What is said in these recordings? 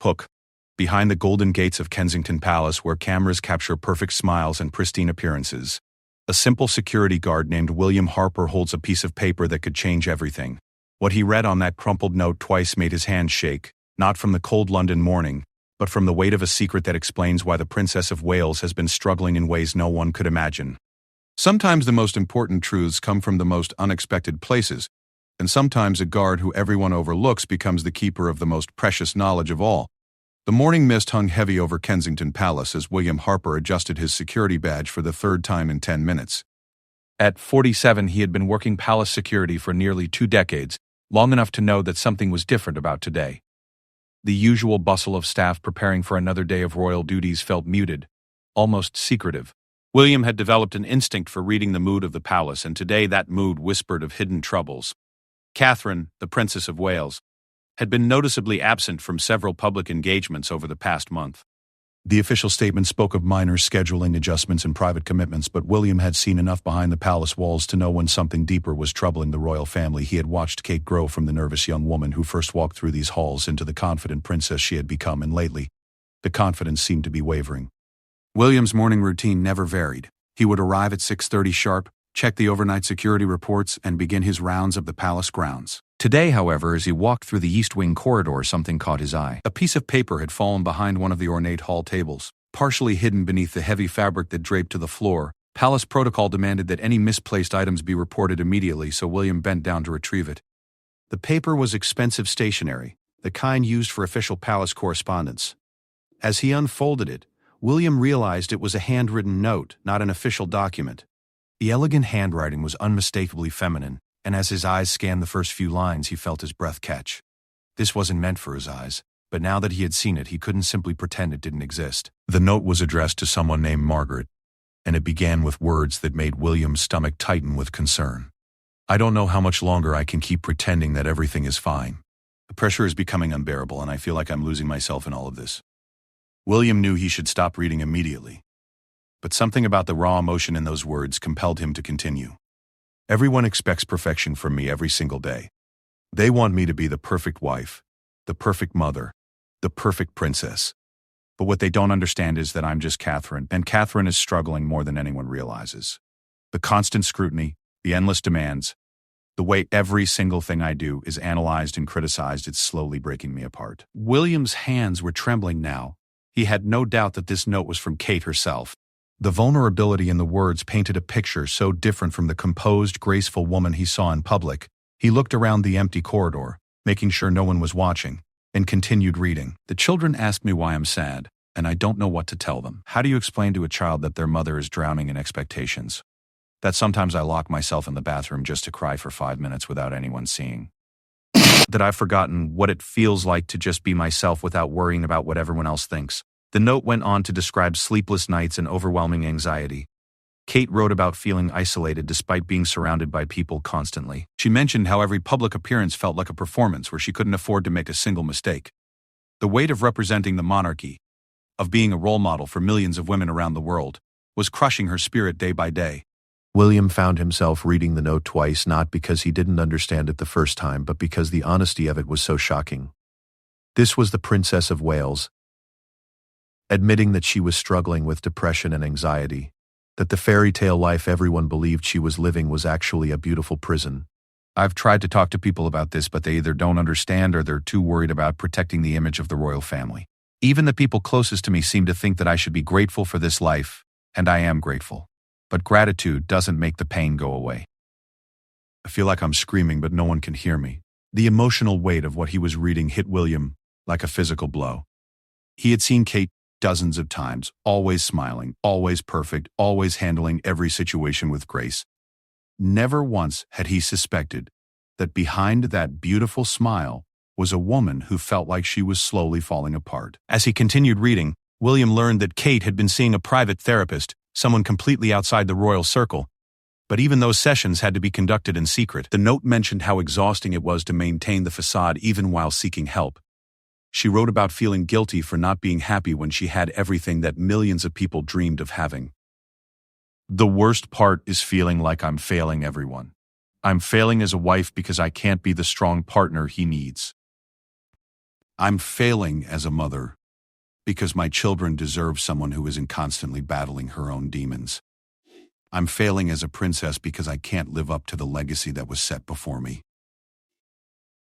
Hook. Behind the golden gates of Kensington Palace, where cameras capture perfect smiles and pristine appearances, a simple security guard named William Harper holds a piece of paper that could change everything. What he read on that crumpled note twice made his hand shake, not from the cold London morning, but from the weight of a secret that explains why the Princess of Wales has been struggling in ways no one could imagine. Sometimes the most important truths come from the most unexpected places, and sometimes a guard who everyone overlooks becomes the keeper of the most precious knowledge of all. The morning mist hung heavy over Kensington Palace as William Harper adjusted his security badge for the third time in 10 minutes. At 47, he had been working palace security for nearly 2 decades, long enough to know that something was different about today. The usual bustle of staff preparing for another day of royal duties felt muted, almost secretive. William had developed an instinct for reading the mood of the palace, and today that mood whispered of hidden troubles. Catherine, the Princess of Wales, had been noticeably absent from several public engagements over the past month. The official statement spoke of minor scheduling adjustments and private commitments, but William had seen enough behind the palace walls to know when something deeper was troubling the royal family. He had watched Kate grow from the nervous young woman who first walked through these halls into the confident princess she had become, and lately, the confidence seemed to be wavering. William's morning routine never varied. He would arrive at 6:30 sharp, check the overnight security reports, and begin his rounds of the palace grounds. Today, however, as he walked through the East Wing corridor, something caught his eye. A piece of paper had fallen behind one of the ornate hall tables, partially hidden beneath the heavy fabric that draped to the floor. Palace protocol demanded that any misplaced items be reported immediately, so William bent down to retrieve it. The paper was expensive stationery, the kind used for official palace correspondence. As he unfolded it, William realized it was a handwritten note, not an official document. The elegant handwriting was unmistakably feminine, and as his eyes scanned the first few lines, he felt his breath catch. This wasn't meant for his eyes, but now that he had seen it, he couldn't simply pretend it didn't exist. The note was addressed to someone named Margaret, and it began with words that made William's stomach tighten with concern. "I don't know how much longer I can keep pretending that everything is fine. The pressure is becoming unbearable, and I feel like I'm losing myself in all of this." William knew he should stop reading immediately, but something about the raw emotion in those words compelled him to continue. "Everyone expects perfection from me every single day. They want me to be the perfect wife, the perfect mother, the perfect princess. But what they don't understand is that I'm just Catherine, and Catherine is struggling more than anyone realizes. The constant scrutiny, the endless demands, the way every single thing I do is analyzed and criticized, it's slowly breaking me apart." William's hands were trembling now. He had no doubt that this note was from Kate herself. The vulnerability in the words painted a picture so different from the composed, graceful woman he saw in public. He looked around the empty corridor, making sure no one was watching, and continued reading. "The children ask me why I'm sad, and I don't know what to tell them. How do you explain to a child that their mother is drowning in expectations? That sometimes I lock myself in the bathroom just to cry for 5 minutes without anyone seeing. That I've forgotten what it feels like to just be myself without worrying about what everyone else thinks." The note went on to describe sleepless nights and overwhelming anxiety. Kate wrote about feeling isolated despite being surrounded by people constantly. She mentioned how every public appearance felt like a performance where she couldn't afford to make a single mistake. The weight of representing the monarchy, of being a role model for millions of women around the world, was crushing her spirit day by day. William found himself reading the note twice, not because he didn't understand it the first time, but because the honesty of it was so shocking. This was the Princess of Wales, admitting that she was struggling with depression and anxiety, that the fairy tale life everyone believed she was living was actually a beautiful prison. "I've tried to talk to people about this, but they either don't understand or they're too worried about protecting the image of the royal family. Even the people closest to me seem to think that I should be grateful for this life, and I am grateful. But gratitude doesn't make the pain go away." I feel like I'm screaming, but no one can hear me. The emotional weight of what he was reading hit William like a physical blow. He had seen Kate dozens of times, always smiling, always perfect, always handling every situation with grace. Never once had he suspected that behind that beautiful smile was a woman who felt like she was slowly falling apart. As he continued reading, William learned that Kate had been seeing a private therapist, someone completely outside the royal circle. But even those sessions had to be conducted in secret. The note mentioned how exhausting it was to maintain the facade even while seeking help. She wrote about feeling guilty for not being happy when she had everything that millions of people dreamed of having. "The worst part is feeling like I'm failing everyone. I'm failing as a wife because I can't be the strong partner he needs. I'm failing as a mother because my children deserve someone who isn't constantly battling her own demons. I'm failing as a princess because I can't live up to the legacy that was set before me.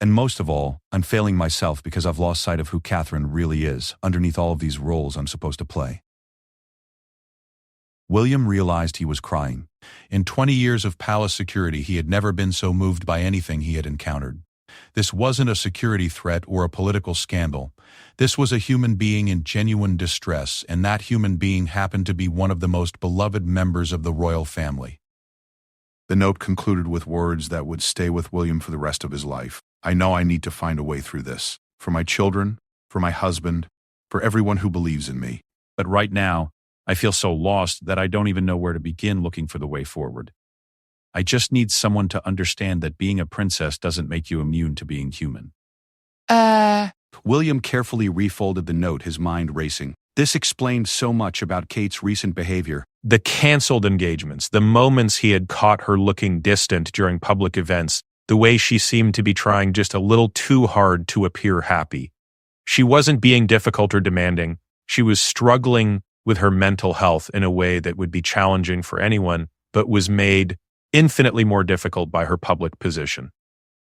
And most of all, I'm failing myself because I've lost sight of who Catherine really is underneath all of these roles I'm supposed to play. William realized he was crying. In 20 years of palace security, he had never been so moved by anything he had encountered. This wasn't a security threat or a political scandal. This was a human being in genuine distress, and that human being happened to be one of the most beloved members of the royal family. The note concluded with words that would stay with William for the rest of his life. I know I need to find a way through this. For my children, for my husband, for everyone who believes in me. But right now, I feel so lost that I don't even know where to begin looking for the way forward. I just need someone to understand that being a princess doesn't make you immune to being human. William carefully refolded the note, his mind racing. This explained so much about Kate's recent behavior. The canceled engagements, the moments he had caught her looking distant during public events, the way she seemed to be trying just a little too hard to appear happy. She wasn't being difficult or demanding. She was struggling with her mental health in a way that would be challenging for anyone, but was made infinitely more difficult by her public position.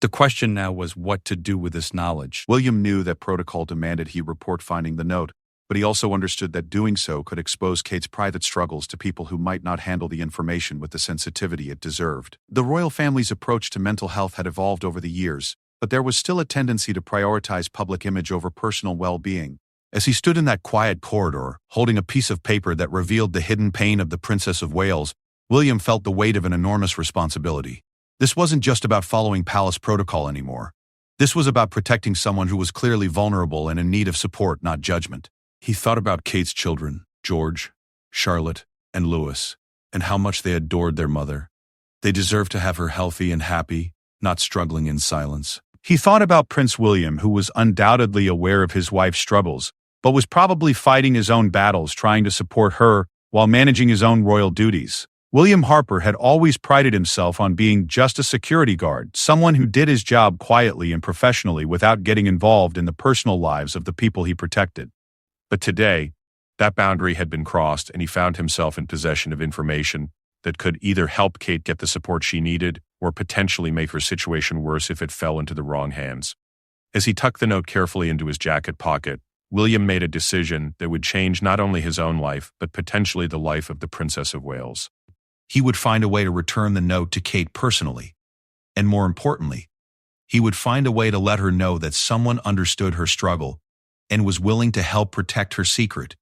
The question now was what to do with this knowledge. William knew that protocol demanded he report finding the note, but he also understood that doing so could expose Kate's private struggles to people who might not handle the information with the sensitivity it deserved. The royal family's approach to mental health had evolved over the years, but there was still a tendency to prioritize public image over personal well-being. As he stood in that quiet corridor, holding a piece of paper that revealed the hidden pain of the Princess of Wales, William felt the weight of an enormous responsibility. This wasn't just about following palace protocol anymore. This was about protecting someone who was clearly vulnerable and in need of support, not judgment. He thought about Kate's children, George, Charlotte, and Louis, and how much they adored their mother. They deserved to have her healthy and happy, not struggling in silence. He thought about Prince William, who was undoubtedly aware of his wife's struggles, but was probably fighting his own battles, trying to support her while managing his own royal duties. William Harper had always prided himself on being just a security guard, someone who did his job quietly and professionally without getting involved in the personal lives of the people he protected. But today, that boundary had been crossed, and he found himself in possession of information that could either help Kate get the support she needed or potentially make her situation worse if it fell into the wrong hands. As he tucked the note carefully into his jacket pocket, William made a decision that would change not only his own life, but potentially the life of the Princess of Wales. He would find a way to return the note to Kate personally. And more importantly, he would find a way to let her know that someone understood her struggle and was willing to help protect her secret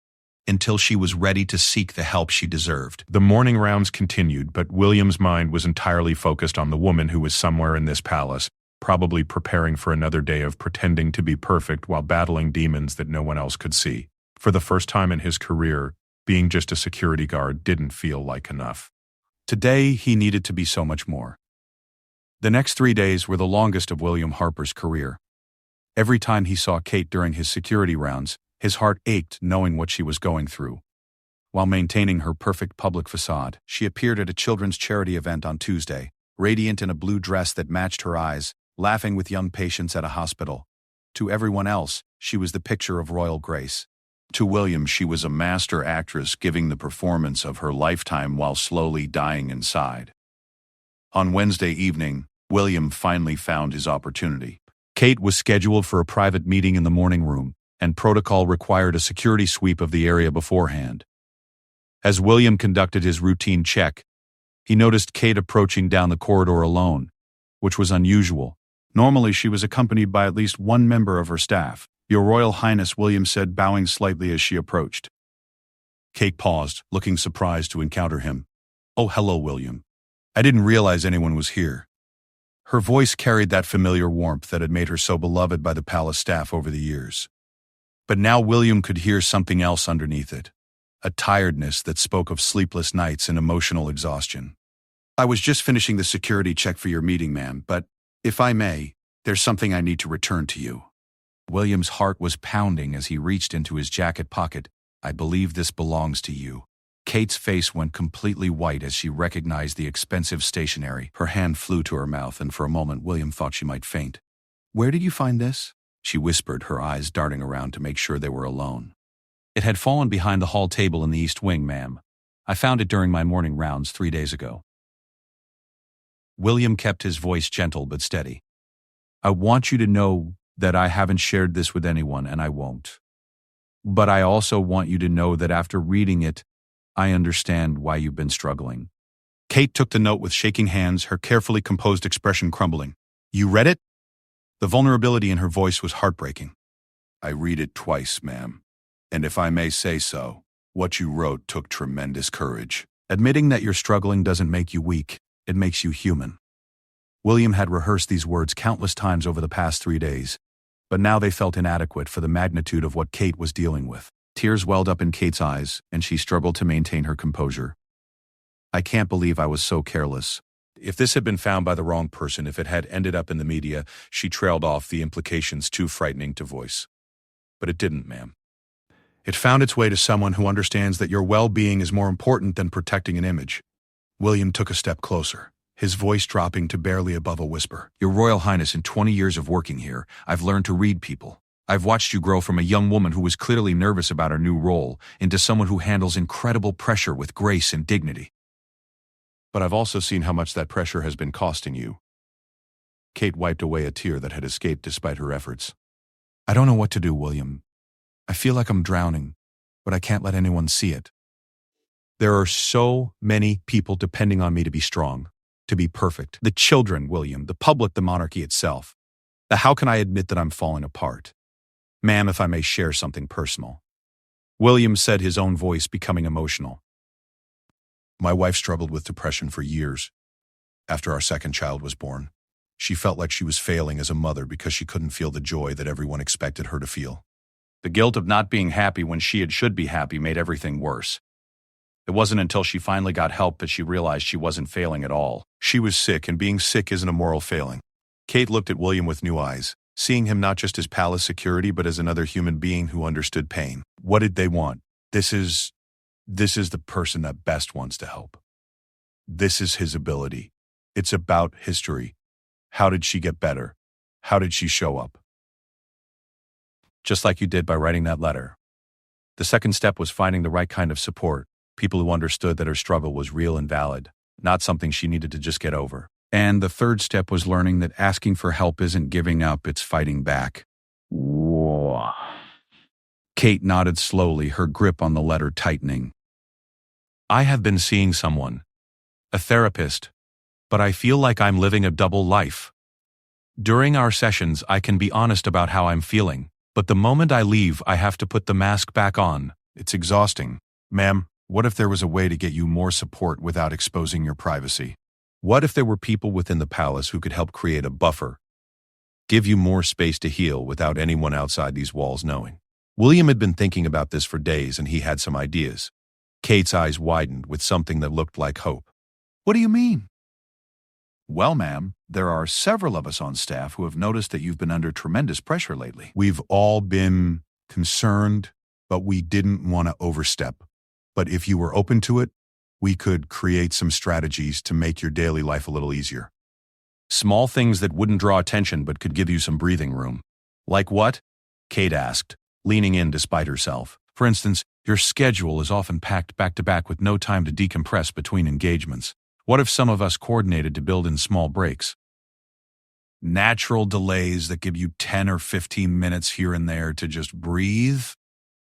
until she was ready to seek the help she deserved. The morning rounds continued, but William's mind was entirely focused on the woman who was somewhere in this palace, probably preparing for another day of pretending to be perfect while battling demons that no one else could see. For the first time in his career, being just a security guard didn't feel like enough. Today, he needed to be so much more. The next 3 days were the longest of William Harper's career. Every time he saw Kate during his security rounds, his heart ached knowing what she was going through. While maintaining her perfect public facade, she appeared at a children's charity event on Tuesday, radiant in a blue dress that matched her eyes, laughing with young patients at a hospital. To everyone else, she was the picture of royal grace. To William, she was a master actress giving the performance of her lifetime while slowly dying inside. On Wednesday evening, William finally found his opportunity. Kate was scheduled for a private meeting in the morning room, and protocol required a security sweep of the area beforehand. As William conducted his routine check, he noticed Kate approaching down the corridor alone, which was unusual. Normally, she was accompanied by at least one member of her staff. "Your Royal Highness," William said, bowing slightly as she approached. Kate paused, looking surprised to encounter him. "Oh, hello, William. I didn't realize anyone was here." Her voice carried that familiar warmth that had made her so beloved by the palace staff over the years. But now William could hear something else underneath it, a tiredness that spoke of sleepless nights and emotional exhaustion. "I was just finishing the security check for your meeting, ma'am, but, if I may, there's something I need to return to you." William's heart was pounding as he reached into his jacket pocket. "I believe this belongs to you." Kate's face went completely white as she recognized the expensive stationery. Her hand flew to her mouth, and for a moment William thought she might faint. "Where did you find this?" she whispered, her eyes darting around to make sure they were alone. It had fallen behind the hall table in the east wing, ma'am. I found it during my morning rounds 3 days ago. William kept his voice gentle but steady. I want you to know that I haven't shared this with anyone, and I won't. But I also want you to know that after reading it, I understand why you've been struggling. Kate took the note with shaking hands, her carefully composed expression crumbling. You read it? The vulnerability in her voice was heartbreaking. I read it twice, ma'am. And if I may say so, what you wrote took tremendous courage. Admitting that you're struggling doesn't make you weak, it makes you human. William had rehearsed these words countless times over the past 3 days, but now they felt inadequate for the magnitude of what Kate was dealing with. Tears welled up in Kate's eyes, and she struggled to maintain her composure. I can't believe I was so careless. If this had been found by the wrong person, if it had ended up in the media, she trailed off, the implications too frightening to voice. But it didn't, ma'am. It found its way to someone who understands that your well-being is more important than protecting an image. William took a step closer, his voice dropping to barely above a whisper. Your Royal Highness, in 20 years of working here, I've learned to read people. I've watched you grow from a young woman who was clearly nervous about her new role into someone who handles incredible pressure with grace and dignity. But I've also seen how much that pressure has been costing you. Kate wiped away a tear that had escaped despite her efforts. I don't know what to do, William. I feel like I'm drowning, but I can't let anyone see it. There are so many people depending on me to be strong, to be perfect. The children, William, the public, the monarchy itself. How can I admit that I'm falling apart? Ma'am, if I may share something personal. William said, his own voice becoming emotional. My wife struggled with depression for years. After our second child was born, she felt like she was failing as a mother because she couldn't feel the joy that everyone expected her to feel. The guilt of not being happy when she should be happy made everything worse. It wasn't until she finally got help that she realized she wasn't failing at all. She was sick, and being sick isn't a moral failing. Kate looked at William with new eyes, seeing him not just as palace security but as another human being who understood pain. What did they want? This is the person that best wants to help. This is his ability. It's about history. How did she get better? How did she show up? Just like you did by writing that letter. The second step was finding the right kind of support, people who understood that her struggle was real and valid, not something she needed to just get over. And the third step was learning that asking for help isn't giving up, it's fighting back. Whoa. Kate nodded slowly, her grip on the letter tightening. I have been seeing someone, a therapist, but I feel like I'm living a double life. During our sessions, I can be honest about how I'm feeling, but the moment I leave, I have to put the mask back on. It's exhausting. Ma'am, what if there was a way to get you more support without exposing your privacy? What if there were people within the palace who could help create a buffer, give you more space to heal without anyone outside these walls knowing? William had been thinking about this for days, and he had some ideas. Kate's eyes widened with something that looked like hope. What do you mean? Well, ma'am, there are several of us on staff who have noticed that you've been under tremendous pressure lately. We've all been concerned, but we didn't want to overstep. But if you were open to it, we could create some strategies to make your daily life a little easier. Small things that wouldn't draw attention but could give you some breathing room. Like what? Kate asked, leaning in despite herself. For instance, your schedule is often packed back-to-back with no time to decompress between engagements. What if some of us coordinated to build in small breaks? Natural delays that give you 10 or 15 minutes here and there to just breathe?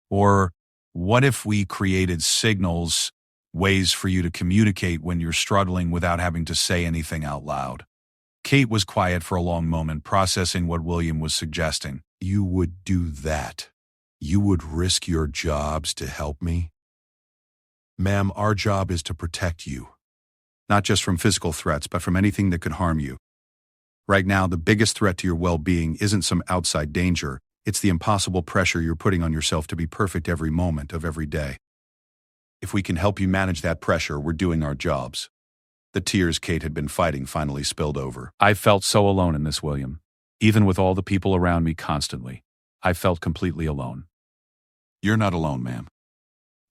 Or what if we created signals, ways for you to communicate when you're struggling without having to say anything out loud? Kate was quiet for a long moment, processing what William was suggesting. You would do that? You would risk your jobs to help me? Ma'am, our job is to protect you. Not just from physical threats, but from anything that could harm you. Right now, the biggest threat to your well-being isn't some outside danger. It's the impossible pressure you're putting on yourself to be perfect every moment of every day. If we can help you manage that pressure, we're doing our jobs. The tears Kate had been fighting finally spilled over. I felt so alone in this, William. Even with all the people around me constantly, I felt completely alone. You're not alone, ma'am.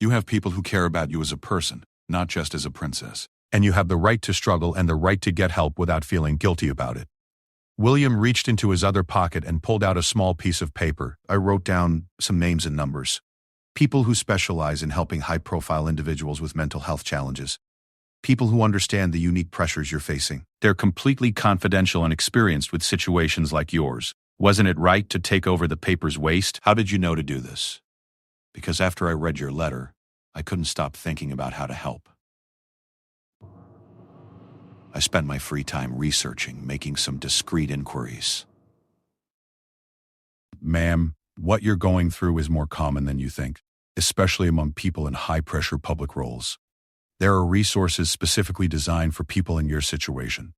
You have people who care about you as a person, not just as a princess. And you have the right to struggle and the right to get help without feeling guilty about it. William reached into his other pocket and pulled out a small piece of paper. I wrote down some names and numbers. People who specialize in helping high-profile individuals with mental health challenges. People who understand the unique pressures you're facing. They're completely confidential and experienced with situations like yours. Wasn't it right to take over the paper's waste? How did you know to do this? Because after I read your letter, I couldn't stop thinking about how to help. I spent my free time researching, making some discreet inquiries. Ma'am, what you're going through is more common than you think, especially among people in high-pressure public roles. There are resources specifically designed for people in your situation.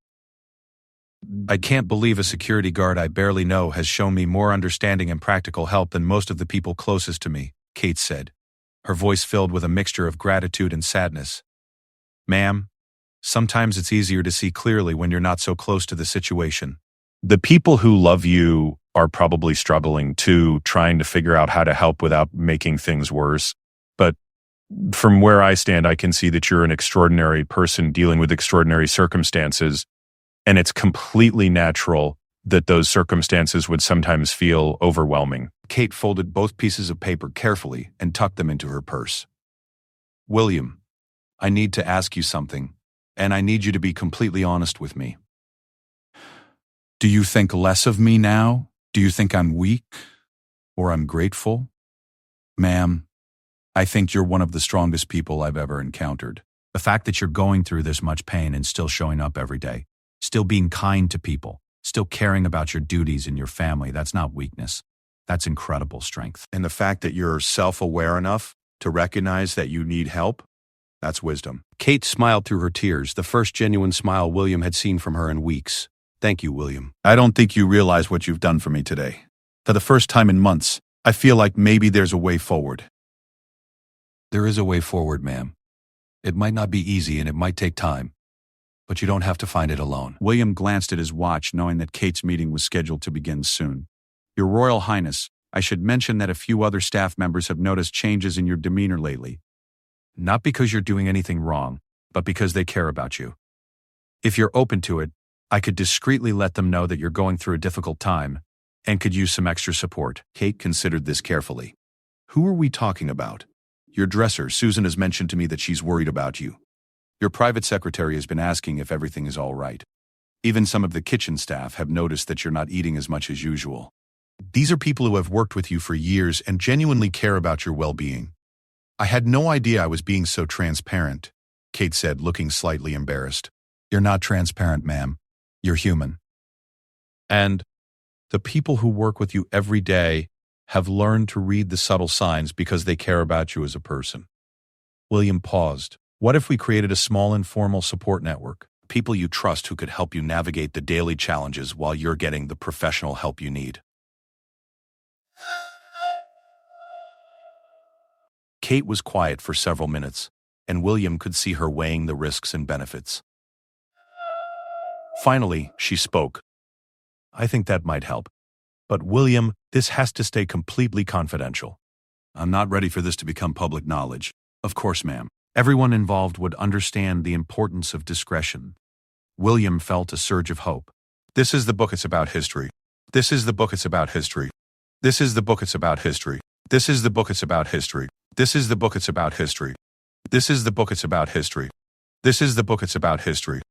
I can't believe a security guard I barely know has shown me more understanding and practical help than most of the people closest to me, Kate said, her voice filled with a mixture of gratitude and sadness. Ma'am, sometimes it's easier to see clearly when you're not so close to the situation. The people who love you are probably struggling too, trying to figure out how to help without making things worse. But from where I stand, I can see that you're an extraordinary person dealing with extraordinary circumstances, and it's completely natural that those circumstances would sometimes feel overwhelming. Kate folded both pieces of paper carefully and tucked them into her purse. William, I need to ask you something, and I need you to be completely honest with me. Do you think less of me now? Do you think I'm weak or ungrateful? Ma'am, I think you're one of the strongest people I've ever encountered. The fact that you're going through this much pain and still showing up every day, still being kind to people, still caring about your duties and your family, that's not weakness. That's incredible strength. And the fact that you're self-aware enough to recognize that you need help, that's wisdom. Kate smiled through her tears, the first genuine smile William had seen from her in weeks. Thank you, William. I don't think you realize what you've done for me today. For the first time in months, I feel like maybe there's a way forward. There is a way forward, ma'am. It might not be easy and it might take time, but you don't have to find it alone. William glanced at his watch, knowing that Kate's meeting was scheduled to begin soon. Your Royal Highness, I should mention that a few other staff members have noticed changes in your demeanor lately. Not because you're doing anything wrong, but because they care about you. If you're open to it, I could discreetly let them know that you're going through a difficult time and could use some extra support. Kate considered this carefully. Who are we talking about? Your dresser, Susan, has mentioned to me that she's worried about you. Your private secretary has been asking if everything is all right. Even some of the kitchen staff have noticed that you're not eating as much as usual. These are people who have worked with you for years and genuinely care about your well-being. I had no idea I was being so transparent, Kate said, looking slightly embarrassed. You're not transparent, ma'am. You're human. And the people who work with you every day have learned to read the subtle signs because they care about you as a person. William paused. What if we created a small informal support network? People you trust who could help you navigate the daily challenges while you're getting the professional help you need. Kate was quiet for several minutes, and William could see her weighing the risks and benefits. Finally, she spoke. I think that might help. But William, this has to stay completely confidential. I'm not ready for this to become public knowledge. Of course, ma'am. Everyone involved would understand the importance of discretion. William felt a surge of hope. This is the book, it's about history. This is the book, it's about history. This is the book, it's about history. This is the book, it's about history. This is the book, it's about history. This is the book, it's about history. This is the book, it's about history.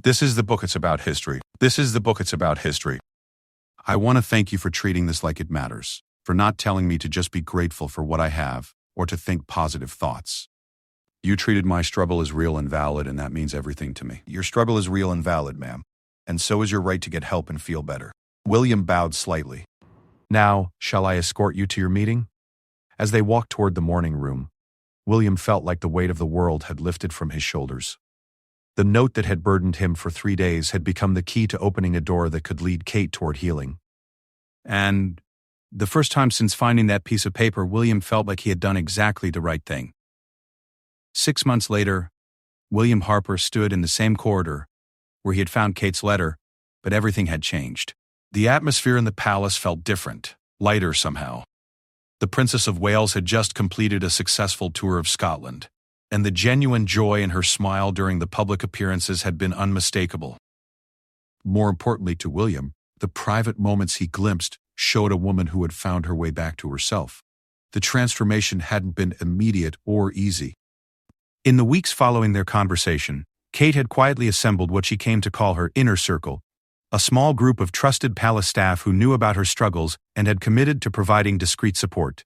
This is the book, it's about history. This is the book, it's about history. I want to thank you for treating this like it matters, for not telling me to just be grateful for what I have, or to think positive thoughts. You treated my struggle as real and valid, and that means everything to me. Your struggle is real and valid, ma'am, and so is your right to get help and feel better. William bowed slightly. Now, shall I escort you to your meeting? As they walked toward the morning room, William felt like the weight of the world had lifted from his shoulders. The note that had burdened him for 3 days had become the key to opening a door that could lead Kate toward healing. And the first time since finding that piece of paper, William felt like he had done exactly the right thing. 6 months later, William Harper stood in the same corridor where he had found Kate's letter, but everything had changed. The atmosphere in the palace felt different, lighter somehow. The Princess of Wales had just completed a successful tour of Scotland, and the genuine joy in her smile during the public appearances had been unmistakable. More importantly to William, The private moments he glimpsed showed a woman who had found her way back to herself. The transformation hadn't been immediate or easy. In the weeks following their conversation, Kate had quietly assembled what she came to call her inner circle, a small group of trusted palace staff who knew about her struggles and had committed to providing discreet support.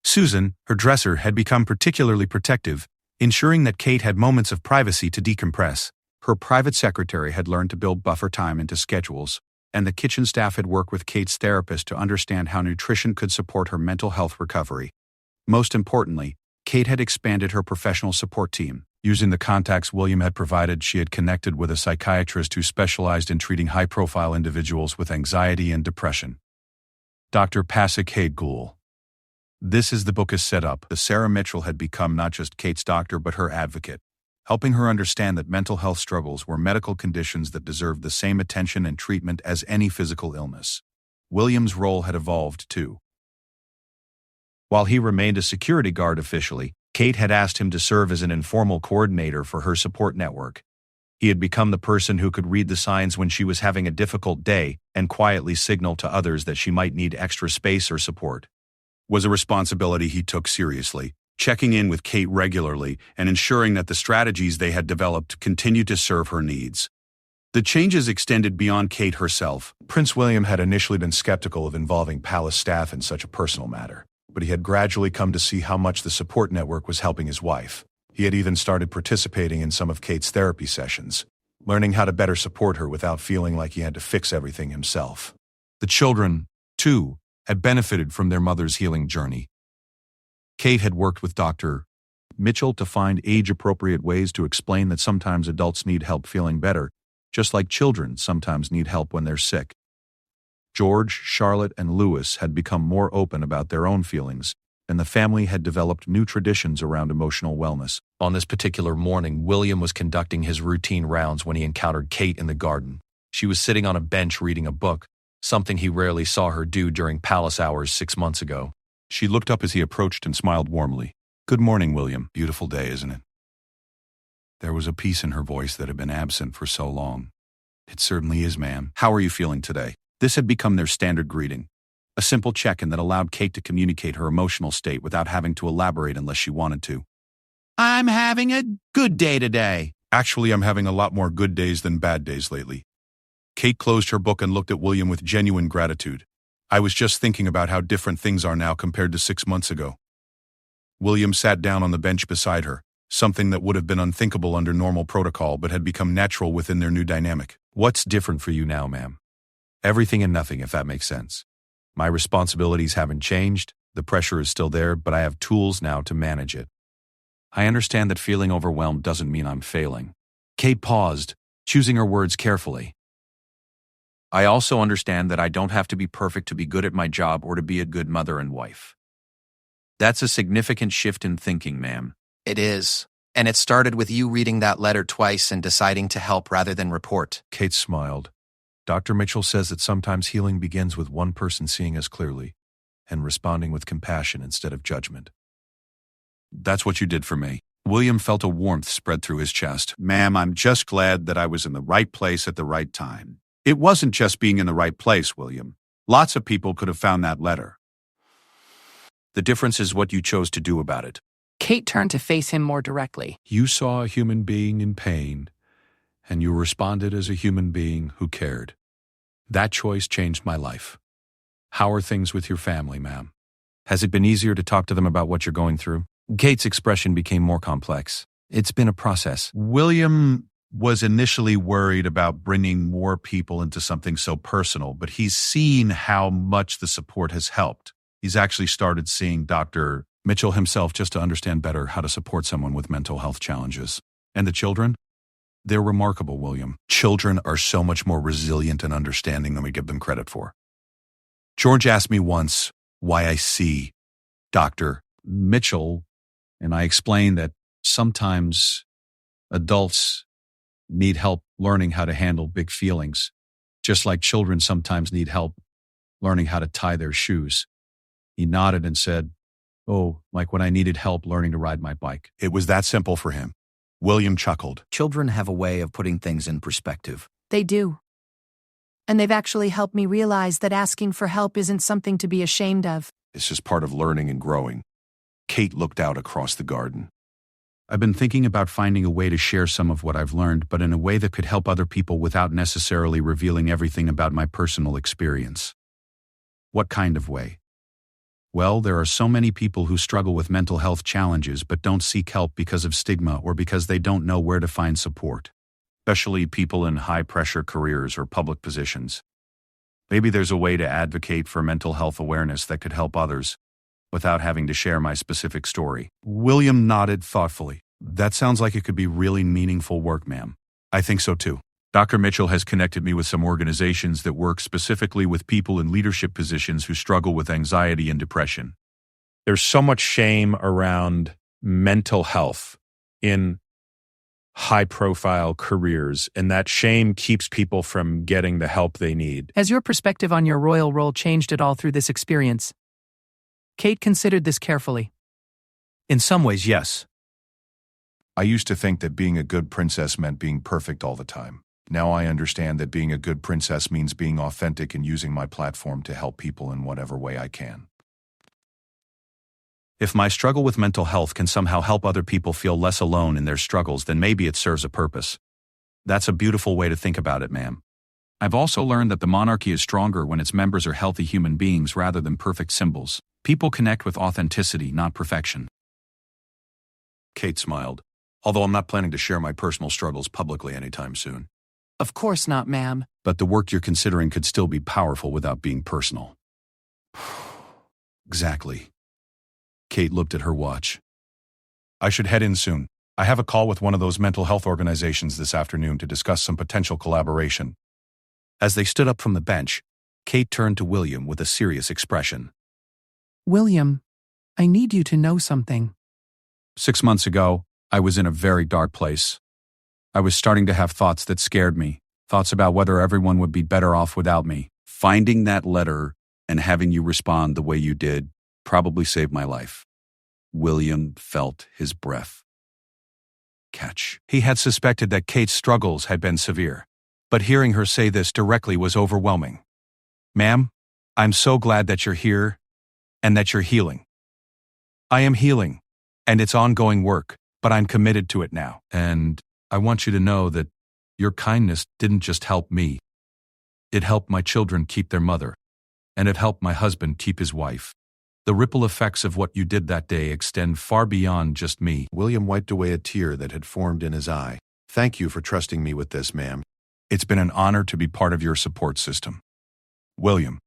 Susan, her dresser, had become particularly protective, ensuring that Kate had moments of privacy to decompress. Her private secretary had learned to build buffer time into schedules, and the kitchen staff had worked with Kate's therapist to understand how nutrition could support her mental health recovery. Most importantly, Kate had expanded her professional support team. Using the contacts William had provided, she had connected with a psychiatrist who specialized in treating high-profile individuals with anxiety and depression. Dr. Pasek Haidgul. This is the book is set up. Sarah Mitchell had become not just Kate's doctor but her advocate, helping her understand that mental health struggles were medical conditions that deserved the same attention and treatment as any physical illness. William's role had evolved too. While he remained a security guard officially, Kate had asked him to serve as an informal coordinator for her support network. He had become the person who could read the signs when she was having a difficult day and quietly signal to others that she might need extra space or support. It was a responsibility he took seriously, checking in with Kate regularly and ensuring that the strategies they had developed continued to serve her needs. The changes extended beyond Kate herself. Prince William had initially been skeptical of involving palace staff in such a personal matter, but he had gradually come to see how much the support network was helping his wife. He had even started participating in some of Kate's therapy sessions, learning how to better support her without feeling like he had to fix everything himself. The children, too, had benefited from their mother's healing journey. Kate had worked with Dr. Mitchell to find age-appropriate ways to explain that sometimes adults need help feeling better, just like children sometimes need help when they're sick. George, Charlotte, and Louis had become more open about their own feelings, and the family had developed new traditions around emotional wellness. On this particular morning, William was conducting his routine rounds when he encountered Kate in the garden. She was sitting on a bench reading a book, something he rarely saw her do during palace hours 6 months ago. She looked up as he approached and smiled warmly. "Good morning, William. Beautiful day, isn't it?" There was a peace in her voice that had been absent for so long. "It certainly is, ma'am. How are you feeling today?" This had become their standard greeting, a simple check-in that allowed Kate to communicate her emotional state without having to elaborate unless she wanted to. "I'm having a good day today." "Actually, I'm having a lot more good days than bad days lately." Kate closed her book and looked at William with genuine gratitude. "I was just thinking about how different things are now compared to 6 months ago." William sat down on the bench beside her, something that would have been unthinkable under normal protocol but had become natural within their new dynamic. "What's different for you now, ma'am?" "Everything and nothing, if that makes sense. My responsibilities haven't changed, the pressure is still there, but I have tools now to manage it. I understand that feeling overwhelmed doesn't mean I'm failing." Kate paused, choosing her words carefully. "I also understand that I don't have to be perfect to be good at my job or to be a good mother and wife." "That's a significant shift in thinking, ma'am." It is. And it started with you reading that letter twice and deciding to help rather than report. Kate smiled. "Dr. Mitchell says that sometimes healing begins with one person seeing us clearly and responding with compassion instead of judgment. That's what you did for me." William felt a warmth spread through his chest. "Ma'am, I'm just glad that I was in the right place at the right time." "It wasn't just being in the right place, William. Lots of people could have found that letter. The difference is what you chose to do about it." Kate turned to face him more directly. "You saw a human being in pain, and you responded as a human being who cared. That choice changed my life. How are things with your family, ma'am? Has it been easier to talk to them about what you're going through?" Kate's expression became more complex. "It's been a process." William was initially worried about bringing more people into something so personal, but he's seen how much the support has helped. He's actually started seeing Dr. Mitchell himself just to understand better how to support someone with mental health challenges. And the children? They're remarkable, William. Children are so much more resilient and understanding than we give them credit for. George asked me once why I see Dr. Mitchell, and I explained that sometimes adults need help learning how to handle big feelings, just like children sometimes need help learning how to tie their shoes. He nodded and said, "Oh, like when I needed help learning to ride my bike." It was that simple for him. William chuckled. Children have a way of putting things in perspective. They do. And they've actually helped me realize that asking for help isn't something to be ashamed of. It's just part of learning and growing. Kate looked out across the garden. I've been thinking about finding a way to share some of what I've learned, but in a way that could help other people without necessarily revealing everything about my personal experience. What kind of way? Well, there are so many people who struggle with mental health challenges but don't seek help because of stigma or because they don't know where to find support. Especially people in high-pressure careers or public positions. Maybe there's a way to advocate for mental health awareness that could help others, without having to share my specific story. William nodded thoughtfully. That sounds like it could be really meaningful work, ma'am. I think so too. Dr. Mitchell has connected me with some organizations that work specifically with people in leadership positions who struggle with anxiety and depression. There's so much shame around mental health in high-profile careers, and that shame keeps people from getting the help they need. Has your perspective on your royal role changed at all through this experience? Kate considered this carefully. In some ways, yes. I used to think that being a good princess meant being perfect all the time. Now I understand that being a good princess means being authentic and using my platform to help people in whatever way I can. If my struggle with mental health can somehow help other people feel less alone in their struggles, then maybe it serves a purpose. That's a beautiful way to think about it, ma'am. I've also learned that the monarchy is stronger when its members are healthy human beings rather than perfect symbols. People connect with authenticity, not perfection. Kate smiled, although I'm not planning to share my personal struggles publicly anytime soon. Of course not, ma'am. But the work you're considering could still be powerful without being personal. Exactly. Kate looked at her watch. I should head in soon. I have a call with one of those mental health organizations this afternoon to discuss some potential collaboration. As they stood up from the bench, Kate turned to William with a serious expression. William, I need you to know something. 6 months ago, I was in a very dark place. I was starting to have thoughts that scared me, thoughts about whether everyone would be better off without me. Finding that letter and having you respond the way you did probably saved my life. William felt his breath catch. He had suspected that Kate's struggles had been severe, but hearing her say this directly was overwhelming. Ma'am, I'm so glad that you're here and that you're healing. I am healing, and it's ongoing work, but I'm committed to it now. And I want you to know that your kindness didn't just help me. It helped my children keep their mother, and it helped my husband keep his wife. The ripple effects of what you did that day extend far beyond just me. William wiped away a tear that had formed in his eye. Thank you for trusting me with this, ma'am. It's been an honor to be part of your support system. William,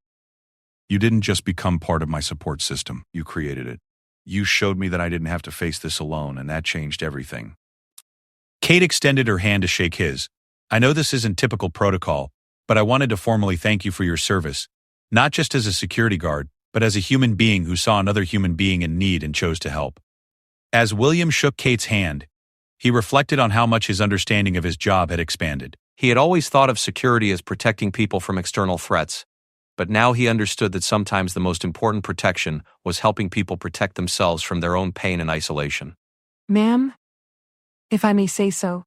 you didn't just become part of my support system, you created it. You showed me that I didn't have to face this alone, and that changed everything. Kate extended her hand to shake his. I know this isn't typical protocol, but I wanted to formally thank you for your service, not just as a security guard, but as a human being who saw another human being in need and chose to help. As William shook Kate's hand, he reflected on how much his understanding of his job had expanded. He had always thought of security as protecting people from external threats, but now he understood that sometimes the most important protection was helping people protect themselves from their own pain and isolation. Ma'am, if I may say so,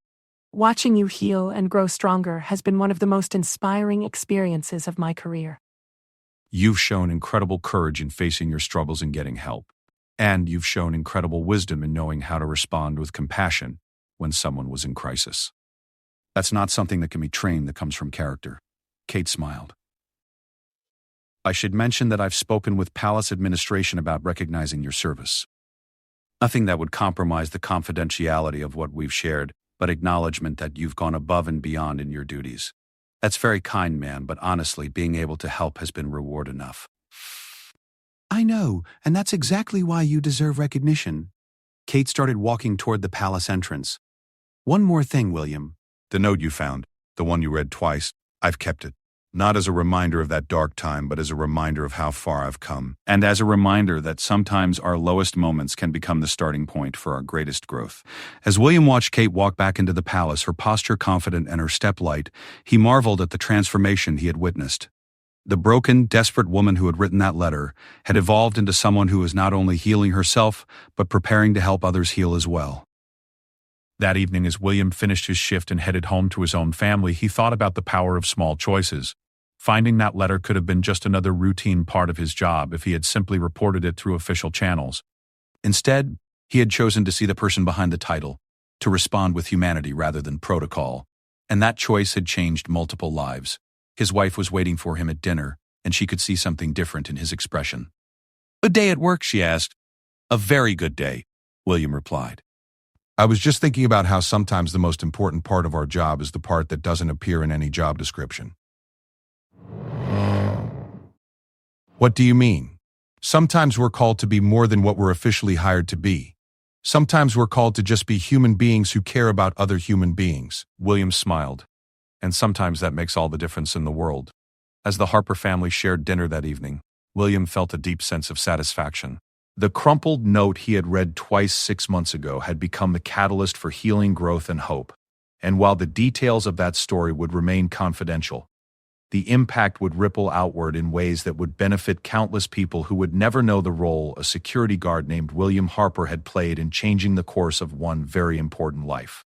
watching you heal and grow stronger has been one of the most inspiring experiences of my career. You've shown incredible courage in facing your struggles and getting help. And you've shown incredible wisdom in knowing how to respond with compassion when someone was in crisis. That's not something that can be trained, that comes from character. Kate smiled. I should mention that I've spoken with Palace administration about recognizing your service. Nothing that would compromise the confidentiality of what we've shared, but acknowledgement that you've gone above and beyond in your duties. That's very kind, ma'am, but honestly, being able to help has been reward enough. I know, and that's exactly why you deserve recognition. Kate started walking toward the palace entrance. One more thing, William. The note you found, the one you read twice, I've kept it. Not as a reminder of that dark time, but as a reminder of how far I've come. And as a reminder that sometimes our lowest moments can become the starting point for our greatest growth. As William watched Kate walk back into the palace, her posture confident and her step light, he marveled at the transformation he had witnessed. The broken, desperate woman who had written that letter had evolved into someone who was not only healing herself, but preparing to help others heal as well. That evening, as William finished his shift and headed home to his own family, he thought about the power of small choices. Finding that letter could have been just another routine part of his job if he had simply reported it through official channels. Instead, he had chosen to see the person behind the title, to respond with humanity rather than protocol. And that choice had changed multiple lives. His wife was waiting for him at dinner, and she could see something different in his expression. "Good day at work?" she asked. "A very good day," William replied. "I was just thinking about how sometimes the most important part of our job is the part that doesn't appear in any job description." "What do you mean?" "Sometimes we're called to be more than what we're officially hired to be. Sometimes we're called to just be human beings who care about other human beings." William smiled. "And sometimes that makes all the difference in the world." As the Harper family shared dinner that evening, William felt a deep sense of satisfaction. The crumpled note he had read twice 6 months ago had become the catalyst for healing, growth, and hope. And while the details of that story would remain confidential, the impact would ripple outward in ways that would benefit countless people who would never know the role a security guard named William Harper had played in changing the course of one very important life.